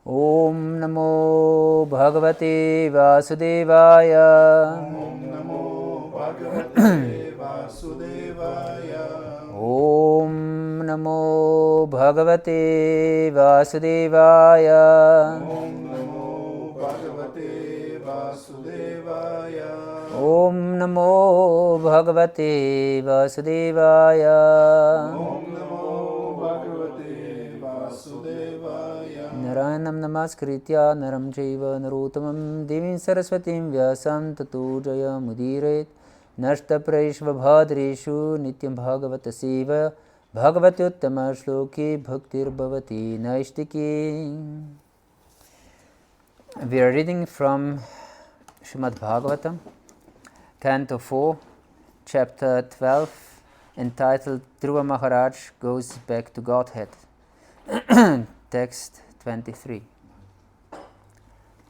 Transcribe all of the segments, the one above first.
Om Namo Bhagavate Vasudevaya. Om Namo Bhagavate Vasudevaya. Om Namo Bhagavate Vasudevaya. Om Namo Bhagavate Vasudevaya. Om Namo Bhagavate Vasudevaya. Om Namo Bhagavate Vasudevaya. Naranam namaskritya naram chaiva narottamam devim saraswatim vyasam tato jaya mudiret nashta praishva bhadreshu nityam bhagavata seva bhagavati uttama shloke bhaktir bhavati naishtiki. We are reading from Srimad Bhagavatam, Canto 4, Chapter 12, entitled Dhruva Maharaj Goes Back to Godhead. Text 23.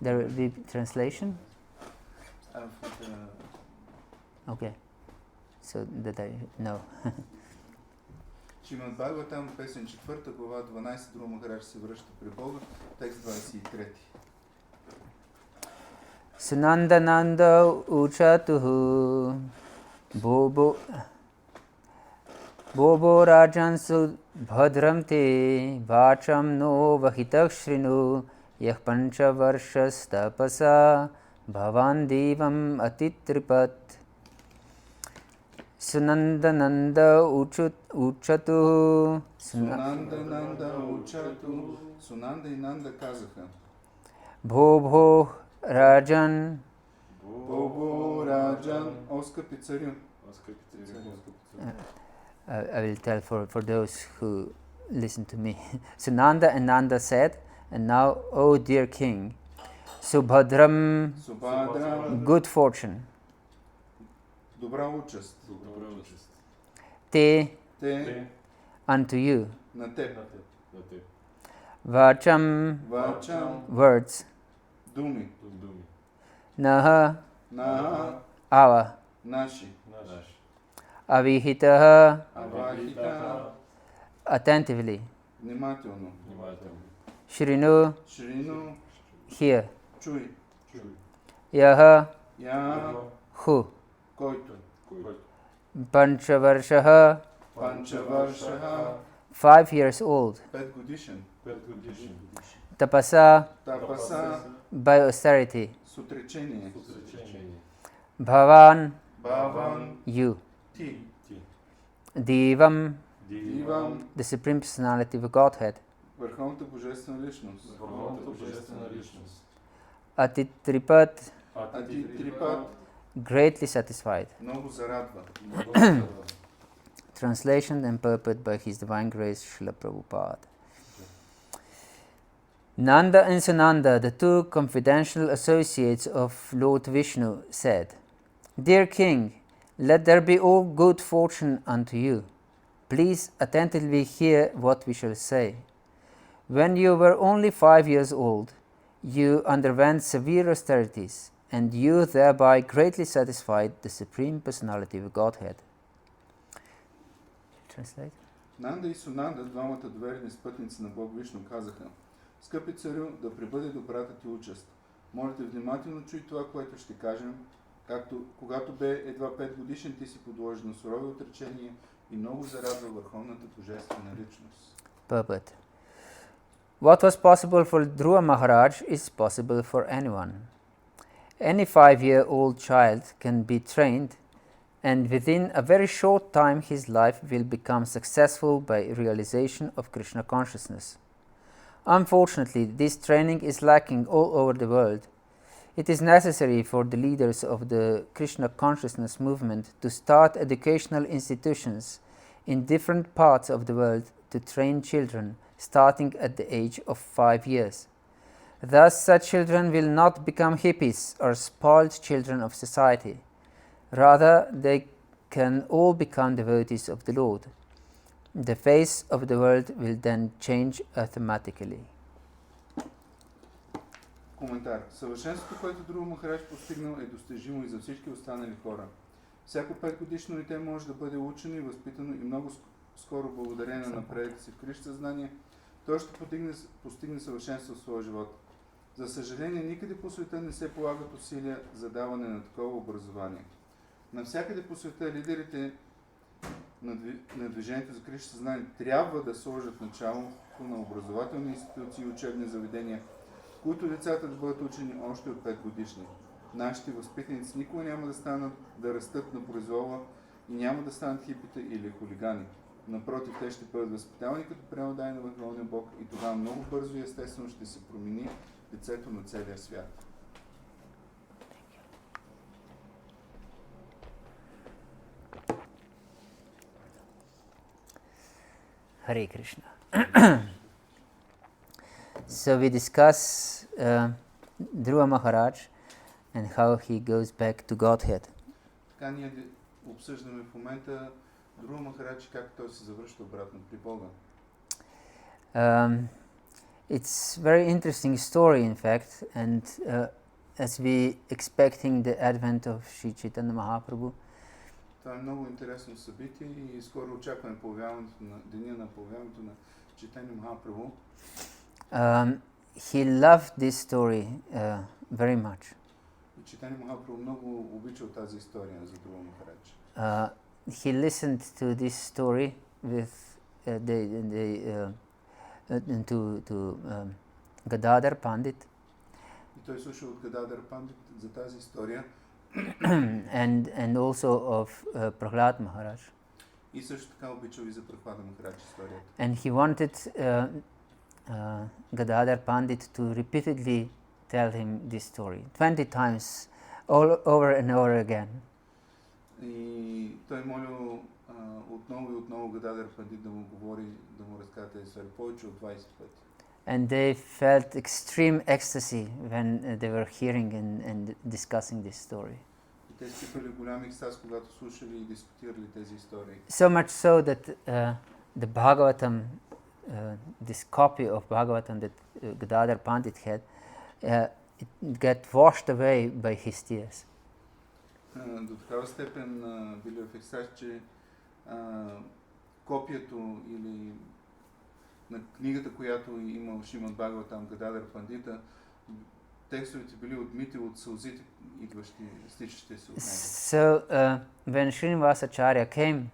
There will be translation? Okay. So that I know. Шримад Бхагаватам, песен 4, глава 12, Dhruva Maharaja се връща при Бога, текст 23. Sunandananda uchatuhu Bobo rajan subhadram te vacham no vahitak shrinu yah pancha varshas tapasa bhavan devam atitripat. Sunandananda uchatuhu Sunandananda учату, Сунанда и Нанда казаха: Bho Rajan, Бобо Раджан, о скъпи царю. I will tell for those who listen to me. Sunanda and Nanda said, and now, O dear king, Subhadram, Субхадрам, good fortune, добра участ. Te, Те unto you, на теб. Vacham, Вачам, words, думи. Naha, На our, наши. Avihitaha, Авахита, attentively, внимателно. Shrinu, Шрину, hear, чуй. Yaha, Я, who, който. Panchavarshaha, Панчаваршаха, 5 years old, 5 годишен. Tapasa, Тапаса, by austerity, с отречение. Bhavan, Баван, you, ти. Divam, Дивам, the Supreme Personality of Godhead, върховната божествена личност. Atitripat, А ти трипат, greatly satisfied. много зарадва. Translation and purport by His Divine Grace Srila Prabhupada. Nanda and Sananda, the two confidential associates of Lord Vishnu, said, Dear King, let there be all good fortune unto you. Please attentively hear what we shall say. When you were only 5 years old, you underwent severe austerities, and you thereby greatly satisfied the Supreme Personality of Godhead. Translate. Нанда и Сунанда, двамата доверени спътници на Бог Вишну, казаха: Скъпи царю, да пребъде добрата ти участ. Моля те внимателно чуй това, което ще кажем, както когато бе едва 5 годишен, ти си подложен на сурови отречения и много зарадва върховната божествена личност. Purport. What was possible for Dhruva Maharaj is possible for anyone. Any 5-year-old child can be trained, and within a very short time his life will become successful by realization of Krishna consciousness. Unfortunately, this training is lacking all over the world. It is necessary for the leaders of the Krishna consciousness movement to start educational institutions in different parts of the world to train children starting at the age of 5 years. Thus, such children will not become hippies or spoiled children of society. Rather, they can all become devotees of the Lord. The face of the world will then change automatically. Коментар. Съвършенството, което Dhruva Maharaja постигнал, е достижимо и за всички останали хора. Всяко 5-годишно дете може да бъде учено и възпитано и много скоро благодарение на напредъка си в Кришна съзнание той ще постигне съвършенство в своя живот. За съжаление, никъде по света не се полагат усилия за даване на такова образование. Навсякъде по света лидерите на движението за Кришна съзнание трябва да сложат началото на образователни институции и учебни заведения, в които децата да бъдат учени още от 5 годишни. Нашите възпитаници никога няма да станат да растат на произвола и няма да станат хипите или хулигани. Напротив, те ще бъдат възпитавани като преодание на Върховния Бог и тогава много бързо и естествено ще се промени лицето на целия свят. Hare Krishna. So we discuss Dhruva Maharaj and how he goes back to Godhead. Така ние обсъждаме в момента Dhruva Maharaja, как той се завръща обратно при Бога. It's very interesting story, in fact, and as we expecting the advent of Sri Chaitanya Mahaprabhu. Това е много интересно събитие и скоро очакваме деня на появяването на Чайтанья Махапрабху. He loved this story very much. И Чайтанья Махапрабху много обичал тази история за Dhruva Maharaja. He listened to this story with to Gadadhar Pandit. И той слушал от Гададhar Пандит за тази история. and also of Prahlad Maharaj. И също така обичал и за Прахлада Махарадж историята. And he wanted Gadadhar Pandit to repeatedly tell him this story 20 times, all over and over again. И той молил отново и отново Гададhar Пандит да му говори, да му разказва тези истории повече от 20 пъти. And they felt extreme ecstasy when they were hearing and discussing this story. И те изпитвали голям екстаз, когато слушали и дискутирали тези истории. So much so that the Bhagavatam, this copy of Bhagavatam that Gadadhar Pandit had, it got washed away by his tears. До такава степен били в екстаз, че копието или на книгата, която имал Шримад Бхагаватам Гададhar Пандита, текстовете били отмити от сълзите, идващи, стичащи се от него. So when Srinivasacharya came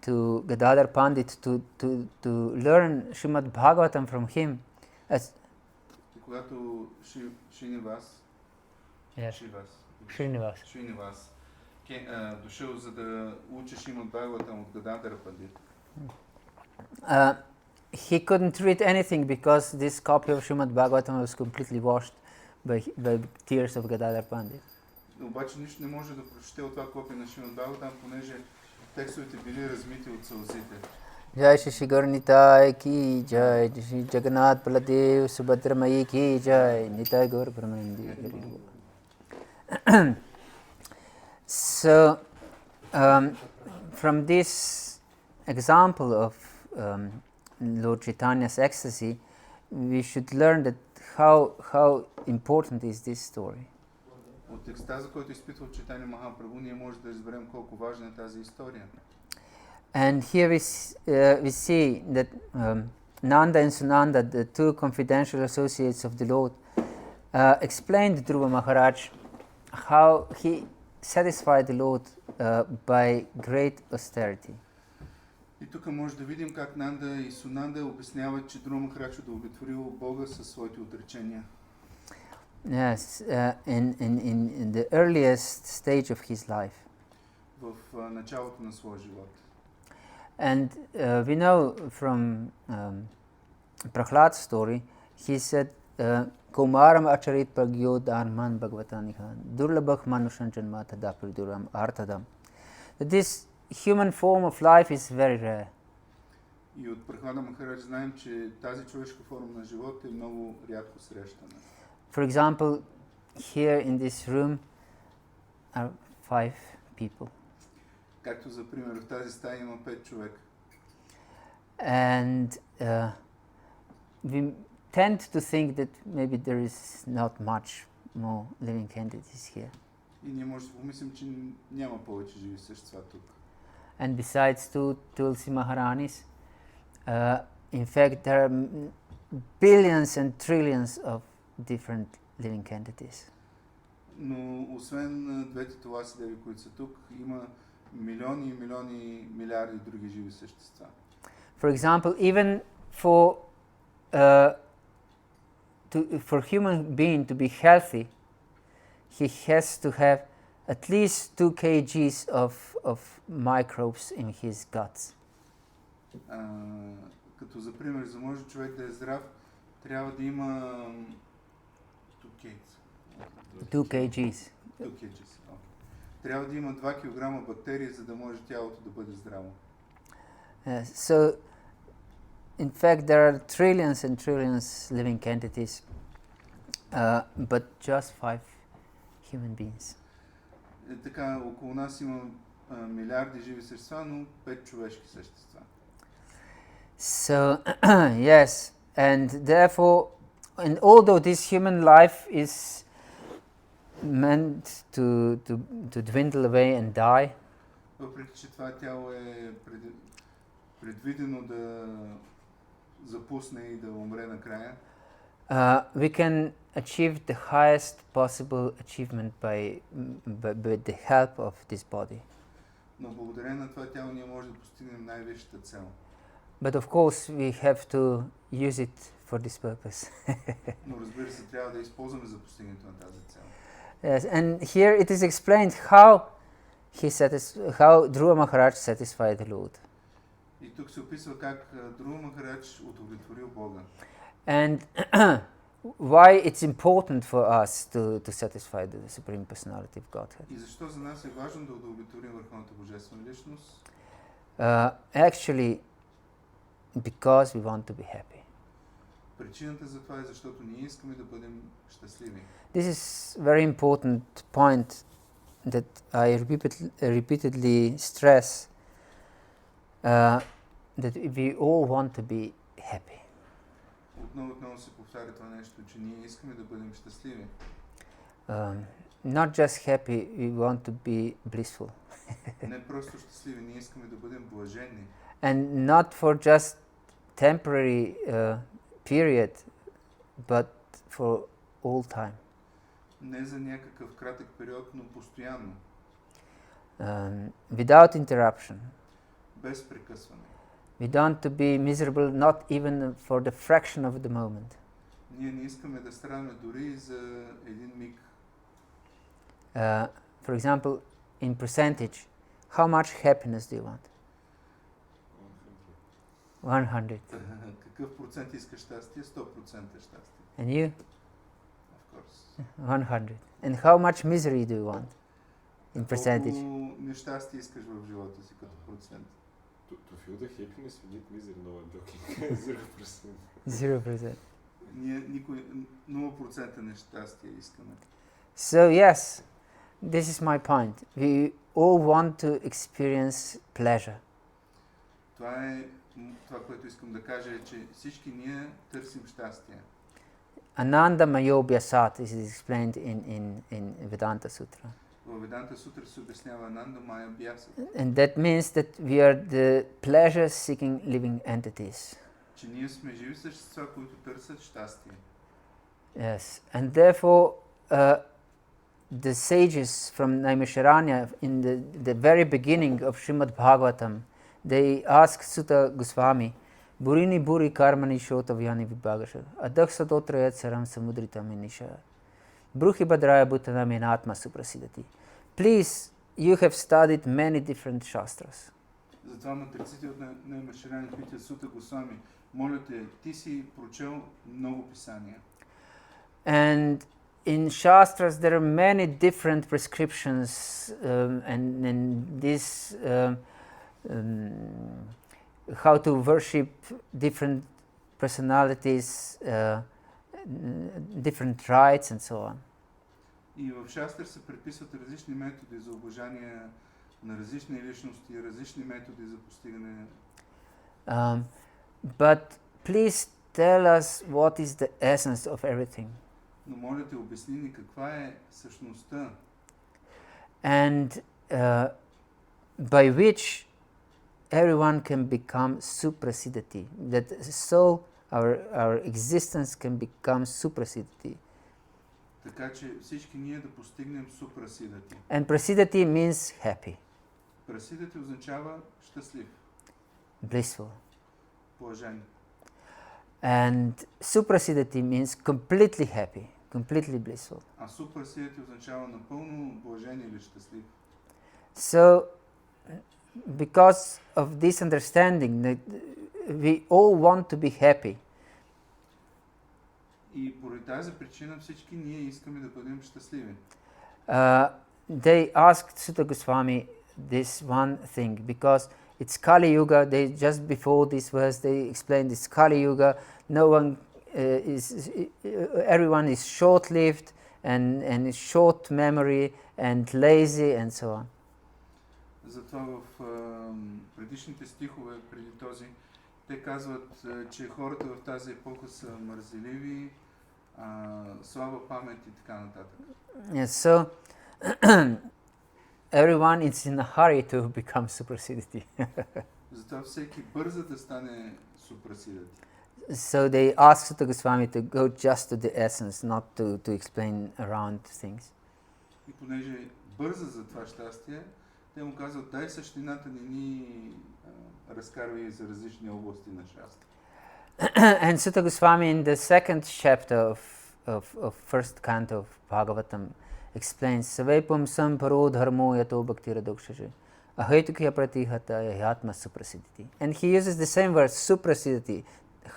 to Gadadhar Pandit to learn Srimad Bhagavatam from him, И когато Шринивас дошъл за да учи Шримад Бхагаватам от Гададhar Пандит, he couldn't read anything because this copy of Srimad Bhagavatam was completely washed by tears of Gadadhar Pandit. Обаче нищо не може да прочете от това копие на Шримад Бхагаватам, понеже текстовете били размити от сълзите. Jai Shri Gaur Nitai ki jai, Shri Jagannath Baladev Subhadra Mayi ki jai, Nitai Gaur Brahmanandi. So from this example of Lord Chaitanya's ecstasy, we should learn that how important is this story. От екстаза, който изпитва Чайтанья Махапрабху, ние може да разберем колко важна е тази история. And here we see that Nanda and Sunanda, the two confidential associates of the Lord, explained to Dhruva Maharaj how he satisfied the Lord by great austerity. И тук може да видим как Нанда и Сунанда обясняват, че Dhruva Maharaja удовлетворил Бога със своите отречения. Yes, in the earliest stage of his life. В началото на своя живот. And we know from Prahlad's story, he said, Kaumaram acharit pragyo dharman bhagavataniha durlabhah manushan janma tada priduram artadam. That this human form of life is very rare. И от Прахлада Махарадж знаем, че тази човешка форма на живота е много рядко срещана. For example, here in this room are 5 people. Както за пример, в тази стая има 5 човека. And we tend to think that maybe there is not much more living entities here. И ние може да помислим, че няма повече живи същества тук. And besides 2 Tulsi Maharanis, in fact, there are billions and trillions of different living entities. Но освен двете таласи деви, които са тук, има милиони и милиони, милиарди други живи същества. For example, even for human being to be healthy, he has to have at least 2 kgs of microbes in his guts. Като за пример, за може човек да е здрав, трябва да има 2 kgs. 2 kgs. Трябва да има 2 кг бактерии, за да може тялото да бъде здраво. So, in fact, there are trillions and trillions living entities, but just 5 human beings. Така, около нас има милиарди живи същества, но 5 човешки същества. So, yes, and therefore, and although this human life is meant to dwindle away and die, въпреки че това тяло е предвидено да запусне и да умре накрая, we can achieve the highest possible achievement by the help of this body. Но благодарение на това тяло ние можем да постигнем най-висшата цел. But of course we have to use it for this purpose. Но разбира се, трябва да използваме за постигането на тази цел. Yes, and here it is explained how Dhruva Maharaj satisfied the Lord. И тук се описва как Dhruva Maharaj удовлетворил Бога. And why it's important for us to satisfy the Supreme Personality of Godhead. И защо за нас е важно да удовлетворим върховната божествена личност? Actually, because we want to be happy. Причината за това е защото ние искаме да бъдем щастливи. This is very important point that I repeatedly stress, that we all want to be happy. Отново се повтаря това нещо, че ние искаме да бъдем щастливи. Not just happy, we want to be blissful. Не просто щастливи, ние искаме да бъдем блаженни. And not for just temporary period, but for all time. Не за някакъв кратък период, но постоянно. Without interruption. Без прекъсване. We don't to be miserable not even for the fraction of the moment. Ние не искаме да страдаме дори за един миг. For example, in percentage, how much happiness do you want? 100. Какъв процент искаш щастие? 100% щастие. And you? Of course. 100. And how much misery do you want? In percentage? Колко нещастие искаш в живота си като процент? To feel the happiness, we need misery. No, I'm joking. 0%. 0%. 0%. Ние никой 0% нещастие искаме. So yes, this is my point. We all want to experience pleasure. Това, което искам да кажа е, че всички ние търсим щастие. Ananda Mayo Bhyasat is explained in Vedanta Sutra. В Веданта Сутра се обяснява Ананда Майя Бяса. And that means that we are the pleasure-seeking living entities. Че ние сме живи същества, които търсят щастие. Yes, and therefore the sages from Naimisharanya in the very beginning of Srimad Bhagavatam, they ask Sutta Goswami, Burini Buri Karmani Shotavyani Vibhagasha, Adak Sadotrayat Saram Samudritam Inisha, Bruhi Badraya Bhutanam Atma Suprasidati. Please, you have studied many different shastras. Затова мъдреците от Наймашаряни питат Сута Госвами, моля те, ти си прочел много писания. And in shastras there are many different prescriptions and this how to worship different personalities, different rites and so on. И в шастър се предписват различни методи за обожание на различни личности, различни методи за постигане. But please tell us what is the essence of everything. Но моля те, обясни ни каква е същността. And by which everyone can become suprasiddhati, that soul, our existence can become suprasiddhati. Така че всички ние да постигнем супрасидати. And prasiddhati means happy, Прасидати означава щастлив, blissful. блажен. And suprasiddhati means completely happy, completely blissful. А супрасидати означава напълно блажен или щастлив. So, because of this understanding that we all want to be happy, И поради тази причина всички ние искаме да бъдем щастливи. they asked Sutta Goswami this one thing, because it's Kali Yuga. They just before this verse they explained this Kali Yuga. No one everyone is short-lived and short memory and lazy and so on. Затова в предишните стихове преди този те казват, че хората в тази епоха са мързеливи, слаба памет и така нататък. Yes, so everyone is in a hurry to become suprasiddhati. Затова всеки бърза да стане супрасидати. So they asked Sutta Goswami to go just to the essence, not to explain around things. И понеже бърза за това щастие, те му казват, дай същината, не ни разкарвай за различни области на щастие. And Sutta Goswami in the second chapter of first canto of Bhagavatam explains Savepam samparo dharmo yato bhakti radokshaje ahaitukya pratihata yatma suprasiddhati. And he uses the same word, suprasiddhati,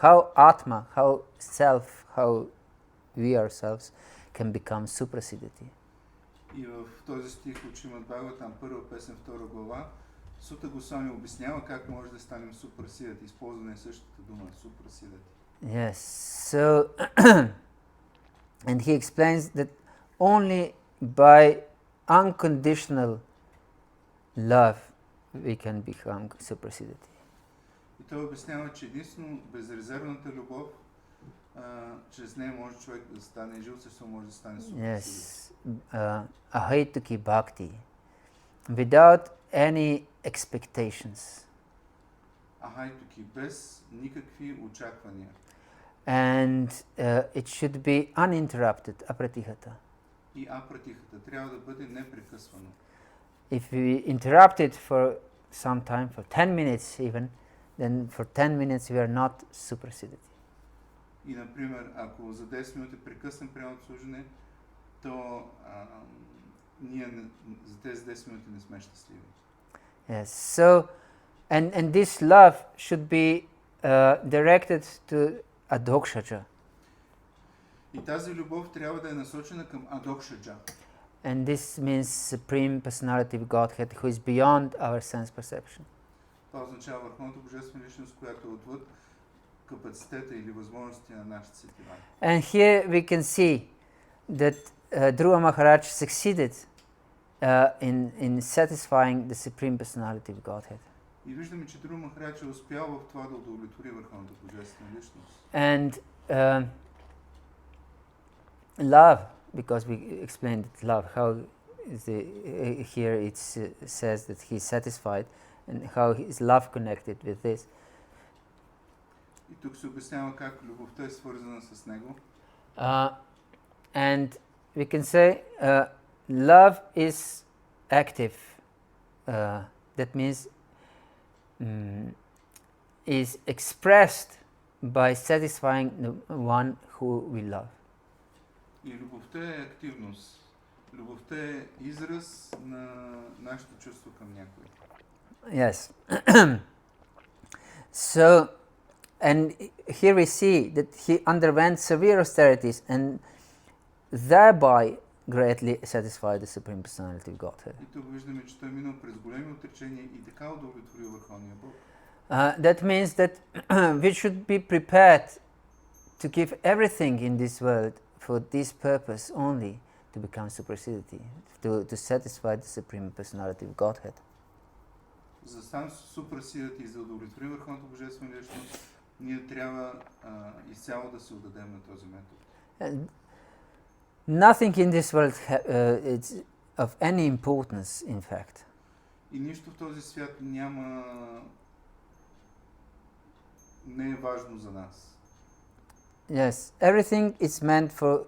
how atma, how self, how we ourselves can become suprasiddhati. И в този стих от Шримад Бхагаватам, първа песен, втора глава, Сута Госвами обяснява как може да станем супрасидати. Използване е същата дума, супрасидати. Yes, so and he explains that only by unconditional love we can become suprasiddhati. И той обяснява, че единствено безрезервната любов, чрез нея може човек да стане, жил същество може да стане супрасидати. Yes, ahituki bhakti, without any expectations. Ахайтуки, без никакви очаквания. And it should be uninterrupted, apratihata. И апратихата трябва да бъде непрекъсвано. If we interrupt it for some time, for 10 minutes even, then for 10 minutes we are not suprasiddhati. И, например, ако за 10 минути прекъснем приемното служене, то ние за тези 10 минути не сме щастливи. Yes, so, and this love should be directed to adokshaja. И тази любов трябва да е насочена към адокшаджа. And this means Supreme Personality of Godhead, who is beyond our sense perception. Това означава върховната божествена личност, която е отвъд капацитета или възможности на нашите сетива. And here we can see that Dhruva Maharaja succeeded in satisfying the Supreme Personality of Godhead. И виждаме, че Друва Махарадж е успял в това да удовлетвори върховната божествена личност. And love, because we explained love, how here it says that he is satisfied, and how is love connected with this. И тук се обяснява как любовта е свързана с него. And we can say love is active. That means is expressed by satisfying the one who we love. И любовта е активност. Любовта е израз на нашето чувство към някой. Yes. So, and here we see that he underwent severe austerities and thereby greatly satisfied the Supreme Personality of Godhead. И тук виждаме, че той е минал през големи отречения и така удовлетвори върховния Бог. That means that we should be prepared to give everything in this world for this purpose only, to become suprasiddhati, to satisfy the Supreme Personality of Godhead. За да станем супрасидати и за да удовлетворим върховната божествена личност, ние трябва изцяло да се отдадем на този метод. Nothing in this world is of any importance, in fact. И нищо в този свят няма не е важно за нас. Yes, everything is meant for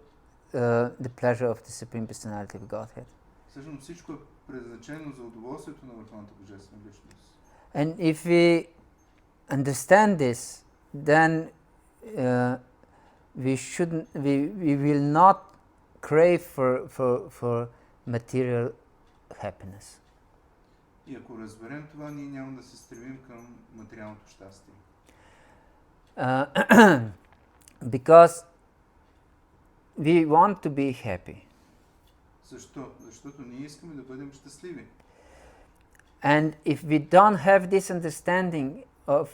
the pleasure of the Supreme Personality of Godhead. Всъщност всичко е предназначено за удоволствието на Върховната Божествена личност. And if we understand this, then we will not crave for material happiness. И ако разберем това, ние няма да се стремим към материалното щастие. Because we want to be happy. Защо? Защото ние искаме да бъдем щастливи. And if we don't have this understanding of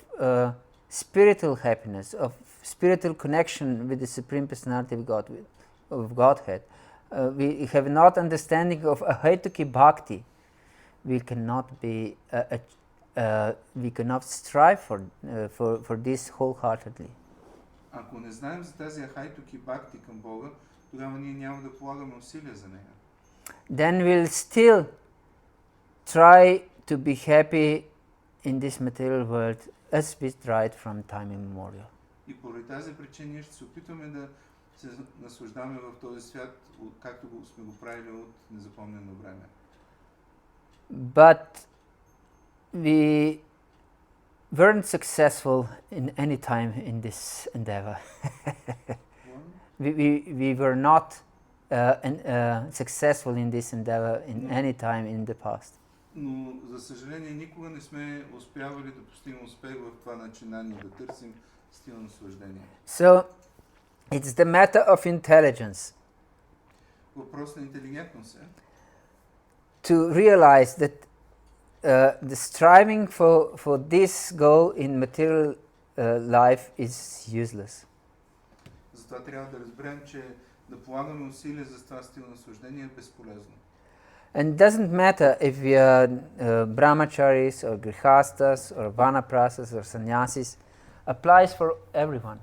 spiritual happiness, of spiritual connection with the Supreme Personality of Godhead, we have not understanding of ahaituki bhakti, we cannot strive for this wholeheartedly. Ако не знаем за тази ахайтуки бхакти към Бога, тогава ние няма да полагаме усилия за нея. Then we'll still try to be happy in this material world as we tried from time immemorial. И поради тази причина ние ще се опитваме да се наслаждаваме в този свят, както сме го правили от незапомнено време. But we weren't successful in any time in this endeavor. we were not successful in this endeavor in any time in the past. Но, за съжаление, никога не сме успявали да постигнем успех в това начинание, да търсим стил наслаждение. So, it's the matter of intelligence. Въпрос на интелигентност е To realize that the striving for this goal in material life is useless. Затова трябва да разберем, че да полагаме усилия за това стил наслаждение е безполезно. And it doesn't matter if we are brahmacharis or grihastas or vanaprasthas or sannyasis, applies for everyone.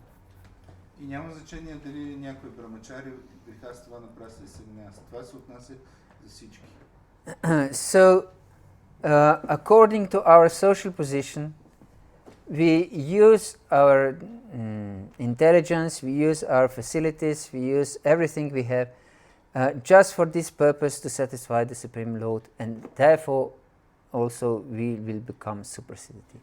И няма значение дали някой брамачари, грихаста, ванапрастха и санняси. Това се отнася за всички. So, according to our social position, we use our intelligence, we use our facilities, we use everything we have just for this purpose to satisfy the Supreme Lord, and therefore also we will become supersedity.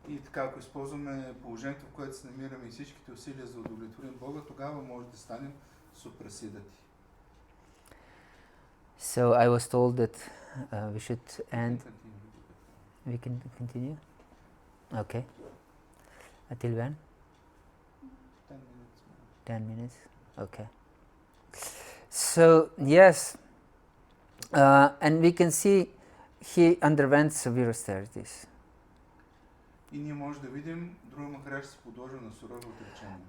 И така, ако използваме положението, в което се намираме и всичките усилия за удовлетворим Бога, тогава може да станем суперсидати. So I was told that we should end. We can continue? Okay. Until when? 10 minutes. Okay. So, yes, and we can see he underwent severe austerities. И ние може да видим, Dhruva Maharaja се подложи на сурово отречение.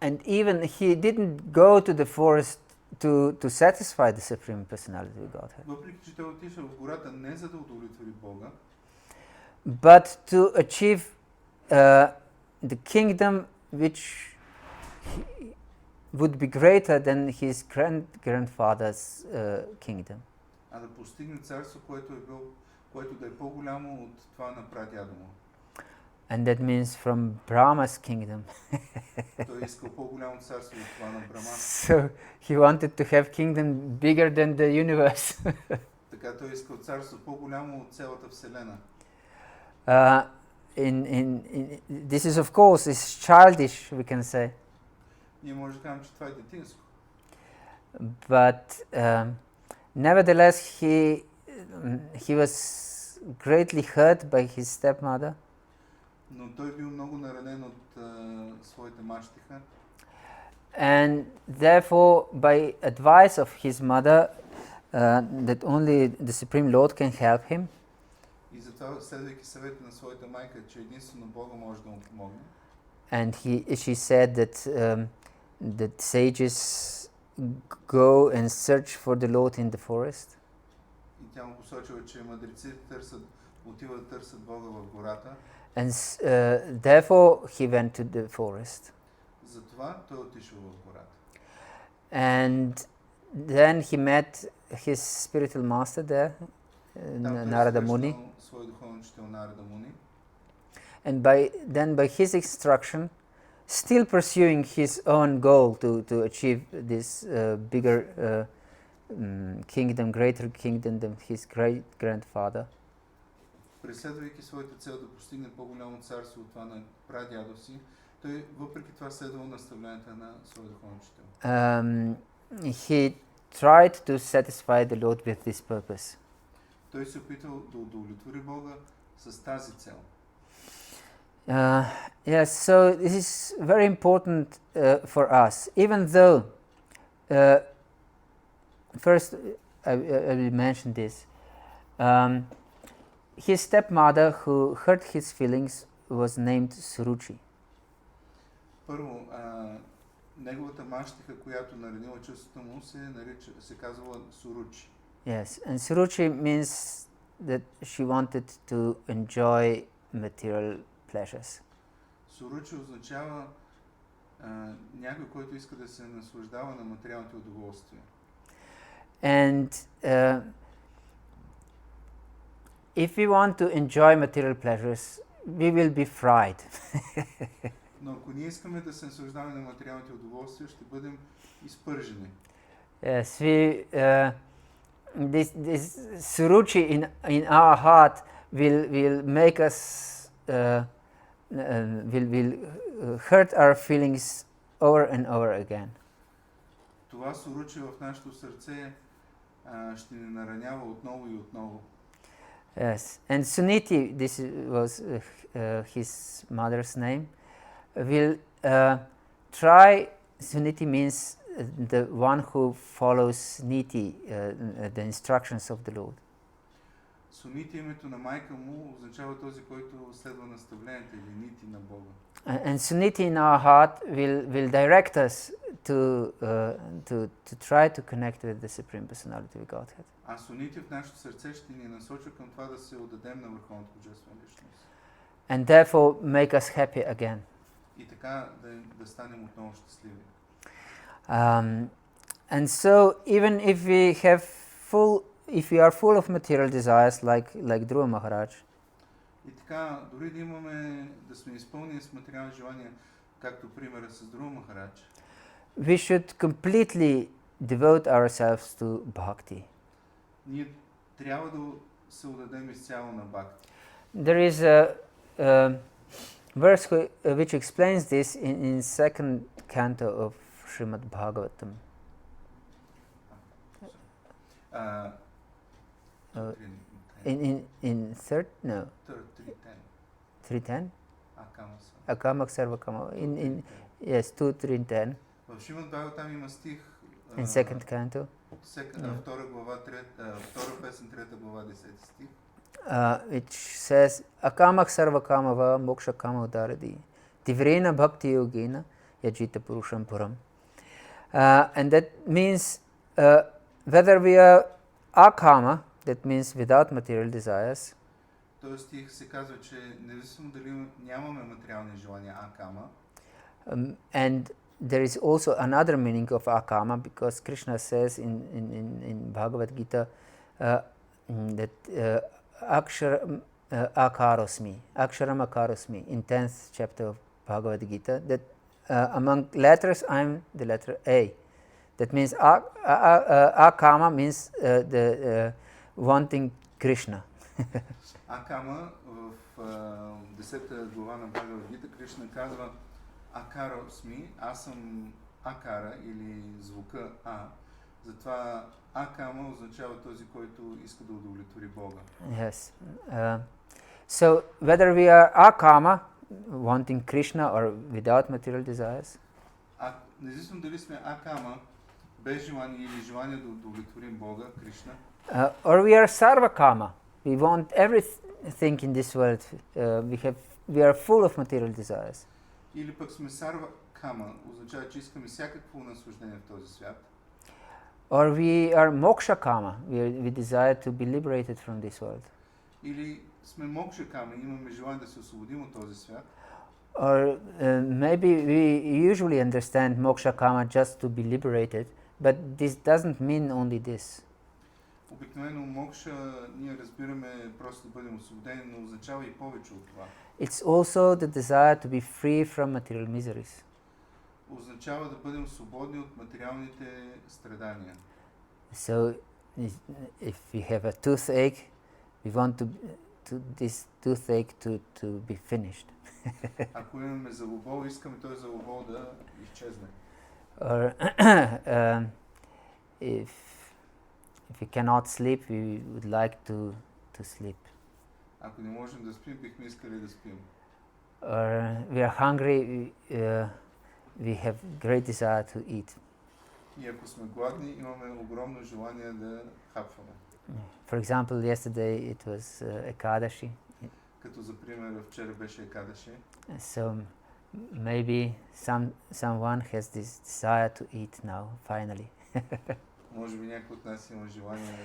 And even he didn't go to the forest to satisfy the Supreme Personality of Godhead. Въпреки че той отишъл в гората не за да удовлетвори Бога, but to achieve the kingdom which would be greater than his grandfather's kingdom. А да постигне царство, което да е по-голямо от това на прадядо му. And that means from Brahma's kingdom. Той искал по-голямо царство от това на Брахма. So he wanted to have kingdom bigger than the universe. Така той искал царство по-голямо от цялата вселена. This is of course is childish, we can say. Ние може да кажем, че това е детинско. But nevertheless he was greatly hurt by his stepmother. Но той бил много наранен от своята мащеха. And therefore, by advice of his mother, that only the Supreme Lord can help him. И затова, следвайки съвета на своята майка, че единствено Бога може да му помогне. And she said that sages go and search for the Lord in the forest. И тя му посочила, че мъдреците отиват да търсят Бога в гората. And therefore he went to the forest. Затова той отишъл в гората. And then he met his spiritual master there, Narada Muni. Свой духовен учител Нарада Муни. and by his instruction, still pursuing his own goal to achieve this bigger kingdom, greater kingdom than his great grandfather. Преследвайки своята цел да постигне по-голямо царство от това на прадядо си, той въпреки това следвал наставленията на своя духовен учител. He tried to satisfy the Lord with this purpose. Той се опитал да удовлетвори Бога с тази цел. Yes, so this is very important for us. Even though, first I will mention this. His stepmother, who hurt his feelings, was named Suruchi. Първо, неговата мащеха, която наранила чувството му, се казвала Суручи. Yes, and Suruchi means that she wanted to enjoy material pleasures. Суручи означава някой, който иска да се наслаждава на материалните удоволствия. And if we want to enjoy material pleasures, we will be fried. Но ако ние искаме да се наслаждаваме на материалните удоволствия, ще бъдем изпържени. Yes, this Suruchi in our heart will make us will hurt our feelings over and over again. Това Суручи в нашето сърце ще ни наранява отново и отново. Yes, and Suniti, this was his mother's name, will try. Suniti means the one who follows niti, the instructions of the Lord. Сунити, името на майка му, означава този, който следва наставленията или нити на Бога. And Suniti in our heart will direct us to try to connect with the Supreme Personality of Godhead. А Сунити в нашето сърце ще ни насочва към това да се отдадем на Върховната Божествена личност. And therefore make us happy again. И така да станем отново щастливи. And so even if we are full of material desires like Dhruva Maharaj, И така, дори да сме изпълнени с материални желания, както примера с Dhruva Maharaja, we should completely devote ourselves to bhakti. ние трябва да се отдадем изцяло на бхакти. There is a verse which explains this in second canto of Srimad Bhagavatam. In third? No. 310? Akamak Sarva Kama. Yes, 2:310. В Шримад Бхагаватам има стих In second canto. Втора глава, втора песен, трета глава, 10 стих. Which says, Akamak Sarva Kamava Moksha Kama Udaradi Tivrena bhakti-yogena yajita purusham puram. And that means whether we are akama, that means without material desires, Този стих се казва, че независимо дали нямаме материални желания, акама. And there is also another meaning of akama, because Krishna says in Bhagavad-gita that aksharam akarosmi, in 10th chapter of Bhagavad-gita, that among letters I'm the letter A. That means akama means the wanting Krishna. Акама в 10-та глава на Бхагавад-гита Кришна казва Акаросми, аз съм Акара или звука А. Затова Акама означава този, който иска да удовлетвори Бога. Yes. So whether we are akama, wanting Krishna, or without material desires, Независимо дали сме Акама, без желание или желание да удовлетворим Бога, Кришна, or we are sarvakama, we want everything in this world, we are full of material desires. Или пък сме Сарва Кама, означава, че искаме всякакво наслаждение в този свят. Or we are moksha kama, we desire to be liberated from this world. Или сме Мокша Кама, имаме желание да се освободим от този свят. Or maybe we usually understand moksha kama just to be liberated, but this doesn't mean only this. Обикновено мокша ние разбираме просто да бъдем освободени, но означава и повече от това. It's also the desire to be free from material miseries. Означава да бъдем свободни от материалните страдания. So, if we have a toothache, we want this toothache to be finished. Ако имаме зъбобол, искаме този зъбобол да изчезне. Or if we cannot sleep, we would like to sleep. Ако не можем да спим, бихме искали да спим. Or we are hungry, we have great desire to eat. И ако сме гладни, имаме огромно желание да хапваме. For example, yesterday it was Ekadashi. Като за пример, вчера беше Екадаши. So maybe someone has this desire to eat now, finally. Може би някой от нас има желание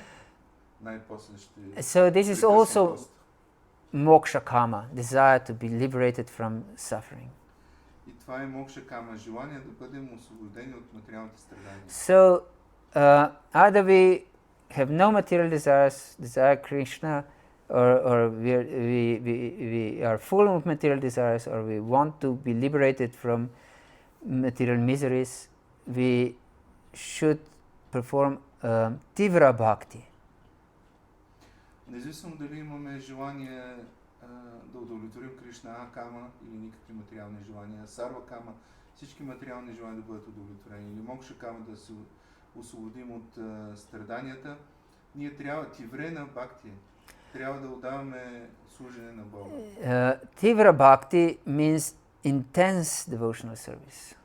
най-после ще... So this is also moksha kama, desire to be liberated from suffering. И това е мокша кама, желание да бъдем освободени от материалните страдания. So either we have no material desires, desire Krishna, or we are full of material desires, or we want to be liberated from material miseries, we should perform tivra bhakti. Независимо дали имаме желание да удовлетворим Кришна кама или никакви материални желания, сарва кама, всички материални желания да бъдат удовлетворени, или мокша кама да се освободим от страданията, ние трябва тиврена бхакти, трябва да отдаваме служене на Бога. Tivra bhakti means intense devotional service.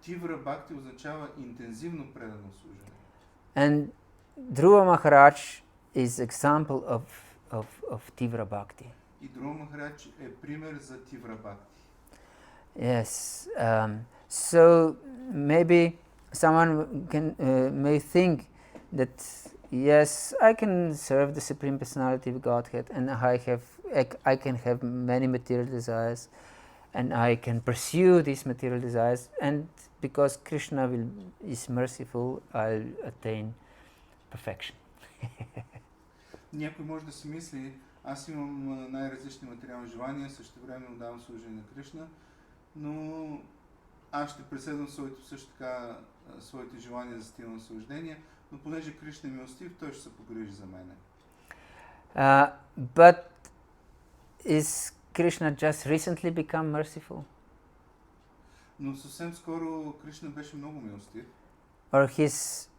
Тивра бхакти означава интензивно предано служене. And Dhruva Maharaja is example of Tivra bhakti. И Dhruva Maharaja е пример за тивра бхакти. Yes. So maybe someone may think that yes, I can serve the Supreme Personality of Godhead, and I can have many material desires, and I can pursue these material desires, and because Krishna is merciful, I'll attain perfection. Някой може да си мисли, аз имам най-различни материални желания, същевременно давам служение на Кришна, но аз ще преследвам също така своите желания за стилно наслаждение, но понеже Кришна е милостив, той ще се погрижи за мене. But is Krishna just recently become merciful? Но съвсем скоро Кришна беше много милостив. Or he's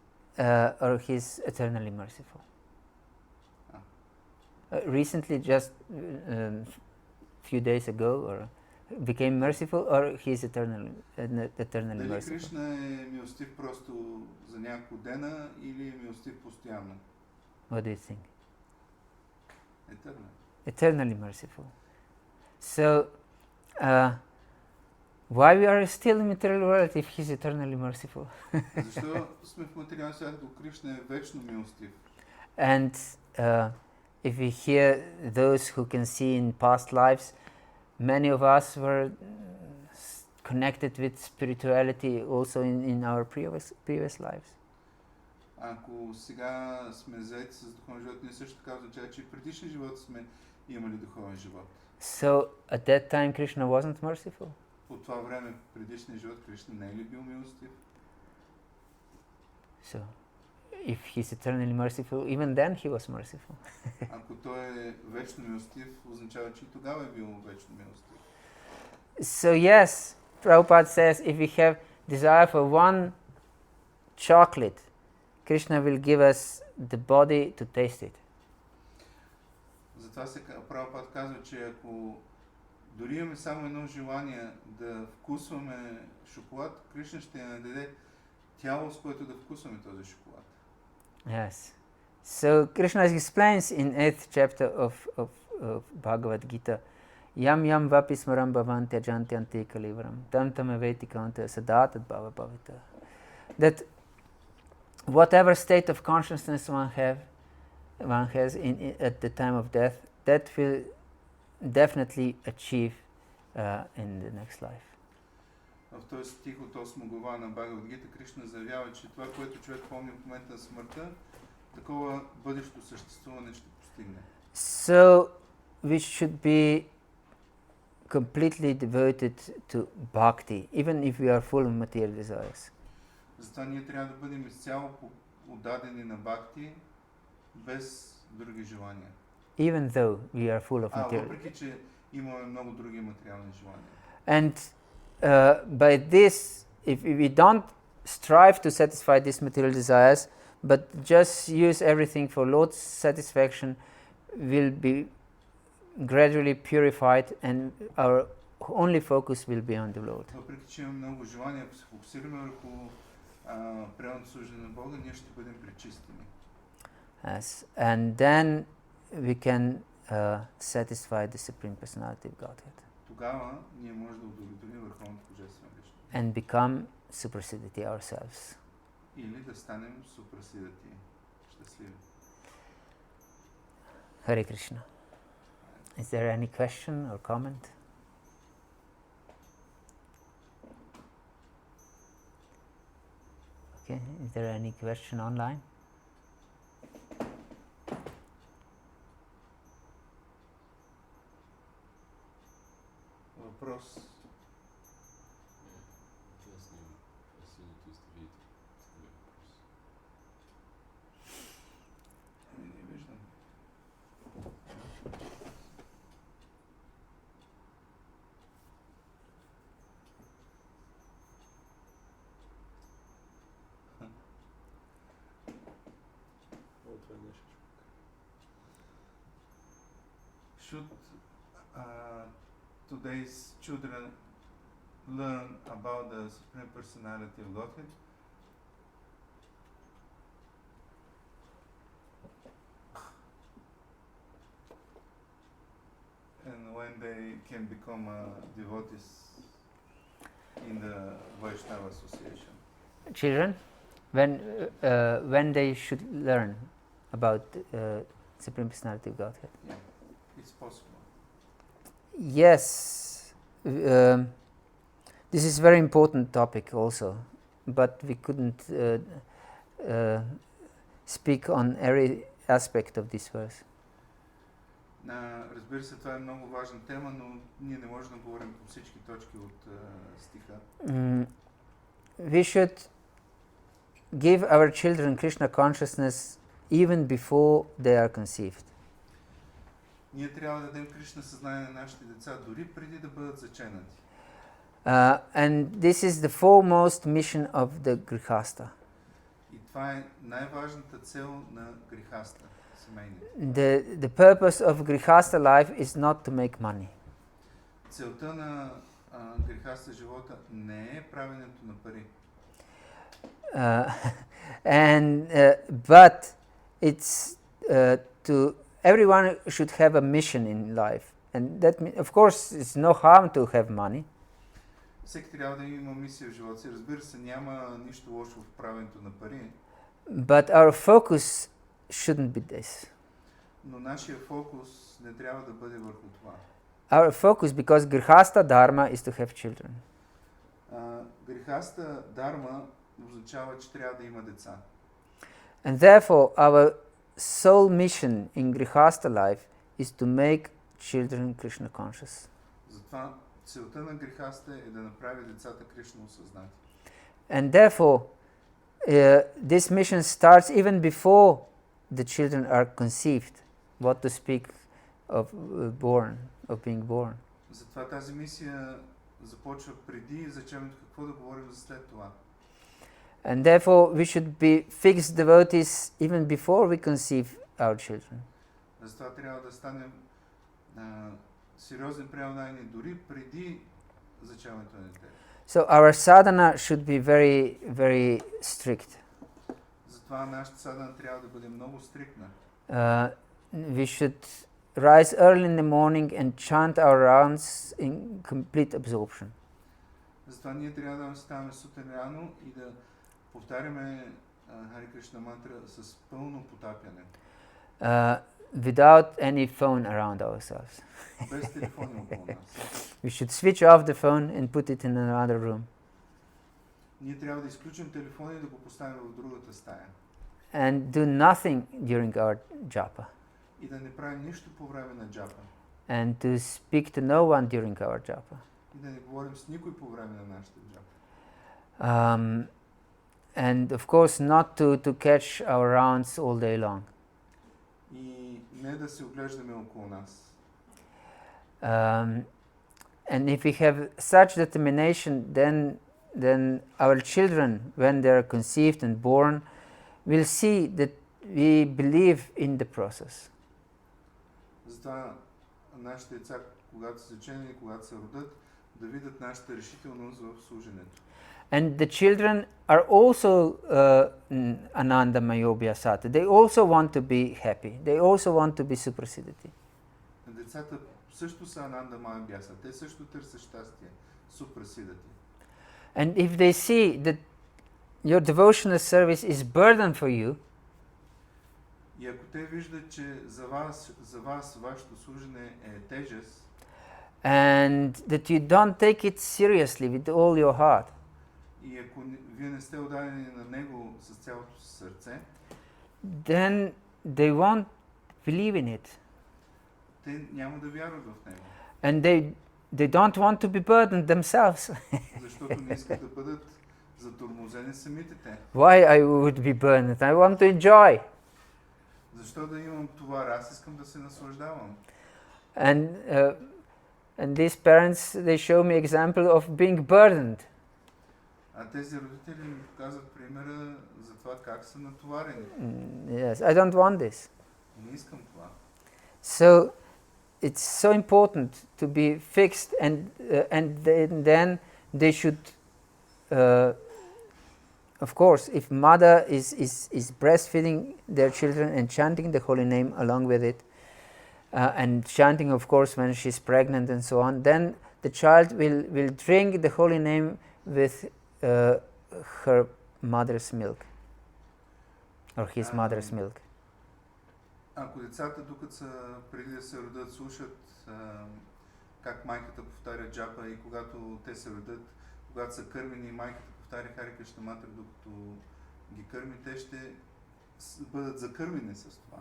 eternally merciful? Recently, just few days ago, or became merciful, or he's eternally Дали merciful? Кришна е милостив просто за няколко дена или е милостив постоянно? What do you think? Eternally. Eternally merciful. So, why we are still in material world if he's eternally merciful? Защо сме в материален свят, ако Кришна е вечно милостив? And if we hear those who can see in past lives, many of us were connected with spirituality also in our previous lives. Ако сега сме заети с духовен живот, ние също така означава, че и предишни живот сме имали духовен живот. So at that time Krishna wasn't merciful? По това време, предишния живот, Кришна не е ли бил милостив? So, if he's eternally merciful, even then he was merciful. Ако той е вечно милостив, означава, че и тогава е бил вечно милостив. So yes, Prabhupada says if we have desire for one chocolate, Krishna will give us the body to taste it. Затова Прабхупад казва, че ако дори имаме само едно желание да вкусваме шоколад, Кришна ще ни даде тяло, с което да вкусваме този шоколад. Yes. So Krishna explains in 8th chapter of Bhagavad-gita, Yam yam vapi smaram bhavanti ajanti ante kalivaram tam tam aveti kanta sadatat bhava bhavita. That whatever state of consciousness one has at the time of death, that will definitely achieve in the next life. В този стих от 8 глава на Бхагавад-гита Кришна заявява, че това, което човек помни в момента на смъртта, такова бъдещо съществуване ще постигне. So we should be completely devoted to bhakti, even if we are full of material desires. Затова ние трябва да бъдем изцяло отдадени на бхакти, без други желания. Even though we are full of material. Въпреки че имаме много други материални желания. And by this, if we don't strive to satisfy these material desires, but just use everything for Lord's satisfaction, we'll be gradually purified and our only focus will be on the Lord. Въпреки че имаме много желания, ако се фокусираме върху преданното служене на Бога, ние ще бъдем пречистени. Yes. And then we can satisfy the Supreme Personality of Godhead. Тогава ние можем да удовлетворим върховното божествено личност. And become suprasiddhiti ourselves. Или да станем супрасидати, щастливи. Hare Krishna. Is there any question or comment? Okay, is there any question online? Въпрос. Не виждам. Should today's children learn about the Supreme Personality of Godhead? And when they can become devotees in the Vaishnava Association? Children, when they should learn about Supreme Personality of Godhead? Yeah, it's possible. Yes, this is a very important topic also, but we couldn't speak on every aspect of this verse. Разбира се, това е много важна тема, но ние не можем да говорим по всички точки от стиха. We should give our children Krishna consciousness even before they are conceived. Ние трябва да дадем Кришна съзнание на нашите деца дори преди да бъдат заченати. And this is the foremost mission of the Grihasta. И това е най-важната цел на грихаста, семейните. The purpose of Grihasta life is not to make money. Целта на грихаста живота не е правенето на пари. But it's to everyone should have a mission in life, and that of course it's no harm to have money. Всеки трябва да има мисия в живота си. Разбира се, няма нищо лошо в правенето на пари. But our focus shouldn't be this. Но нашия фокус не трябва да бъде върху това. Our focus, because Grihasta-dharma is to have children. Грихаста-дharma означава, че трябва да има деца. And therefore, our sole mission in Grihasta life is to make children Krishna conscious. Затова целта на грихаста е да направи децата Кришна осъзнати. And therefore, this mission starts even before the children are conceived. What to speak of being born. Затова тази мисия започва преди зачемането, какво да говорим за след това. And therefore, we should be fixed devotees even before we conceive our children. Затова трябва да станем сериозни преданайни дори преди зачемането на дете. So our sadhana should be very, very strict. Затова нашата садхана трябва да бъде много стриктна. We should rise early in the morning and chant our rounds in complete absorption. Затова ние трябва да ставаме сутрин рано и да повтаряме Хари Кришна мантра с пълно потапяне. Without any phone around ourselves. Без телефони около нас. We should switch off the phone and put it in another room. Ние трябва да изключим телефона и да го поставим в другата стая. and do nothing during our japa, и да не правим нищо по време на джапа, and to speak to no one during our japa. и да не говорим с никой по време на нашата джапа. And of course not to catch our rounds all day long. И не да се оглеждаме около нас. And if we have such determination, then our children, when they are conceived and born, will see that we believe in the process. Затова нашите деца, когато са заченени, когато се родят, да видят нашата решителност в служенето. And the children are also Ananda Mayobhyasata. They also want to be happy. They also want to be Suprasidhati. Децата също са Ананда Майабхяса. Те също търсят щастие. Супрасидати. And if they see that your devotional service is burden for you, и ако те виждат, че за вас вашето служене е тежест, and that you don't take it seriously with all your heart, и ако вие не сте отдадени на него с цялото си сърце, then they won't believe in it. Те няма да вярват в него. And they don't want to be burdened themselves. Защото не искат да бъдат затормозени самите те. Why I would be burdened? I want to enjoy. Защо да имам товар? Аз искам да се наслаждавам. And these parents, they show me example of being burdened. А тези родители ми показват примера за това как са натоварени. Yes, I don't want this. Не искам това. So it's so important to be fixed, and then they should, of course, if mother is breastfeeding their children and chanting the holy name along with it, and chanting, of course, when she's pregnant and so on, then the child will drink the holy name with her mother's milk, or his mother's milk. Ако децата, докато са преди да се родят, слушат как майката повтаря джапа, и когато те се родят, когато са кърмени, майката повтаря Харе Кришна мантра, докато ги кърми, те ще бъдат закърмени с това.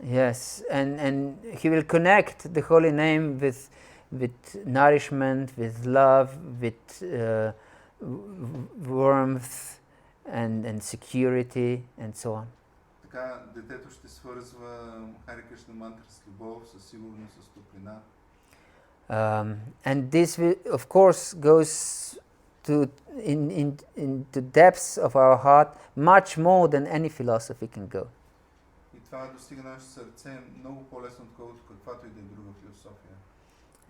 Yes, and he will connect the holy name with nourishment, with love, with warmth and security and so on. Така детето ще свързва Харе Кришна мантра с любов, със сигурност, с топлина. And this will, of course, goes into depths of our heart much more than any philosophy can go. И това достига нашето сърце много по-лесно, отколкото каквато и да е друга философия.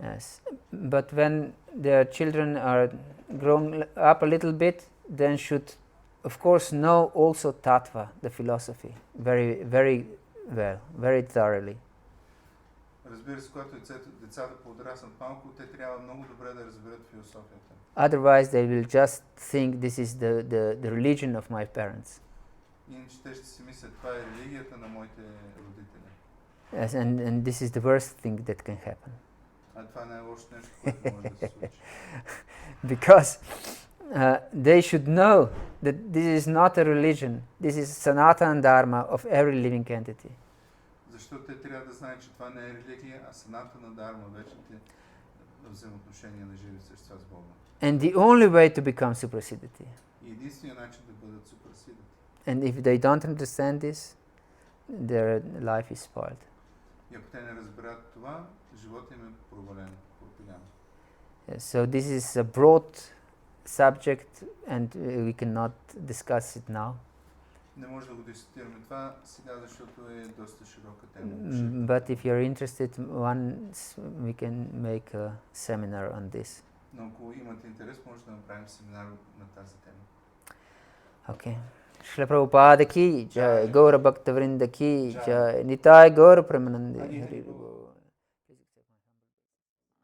Yes, but when their children are grown up a little bit, then should, of course, know also tattva, the philosophy, very, very well, very thoroughly. Разбира се, когато децата подраснат малко, те трябва много добре да разберат философията. Otherwise, they will just think this is the religion of my parents. Иначе те ще си мислят, това е религията на моите родители. Yes, and this is the worst thing that can happen. А това е най-лошото нещо, което може да се случи. Because they should know that this is not a religion, this is Sanatana Dharma of every living entity. Защото те трябва да знаят, че това не е религия, а Санатана Дharma, вечните взаимоотношения на живи същества с Бога. And the only way to become Suprasidhati. И единственият начин да бъдат Супрасидати. And if they don't understand this, their life is spoiled. И ако те не разберат това, живота им е провален, пропилян. Yes, so this is a broad subject and we cannot discuss it now. Не може да го дискутираме това сега, защото е доста широка тема. But if you're interested, once we can make a seminar on this. Но ако имате интерес, може да направим семинар на тази тема. Okay. Shri Prabhupada ki jai, Gaura Bhakta Vrinda ki jai, Nitai Gaura Premanandi.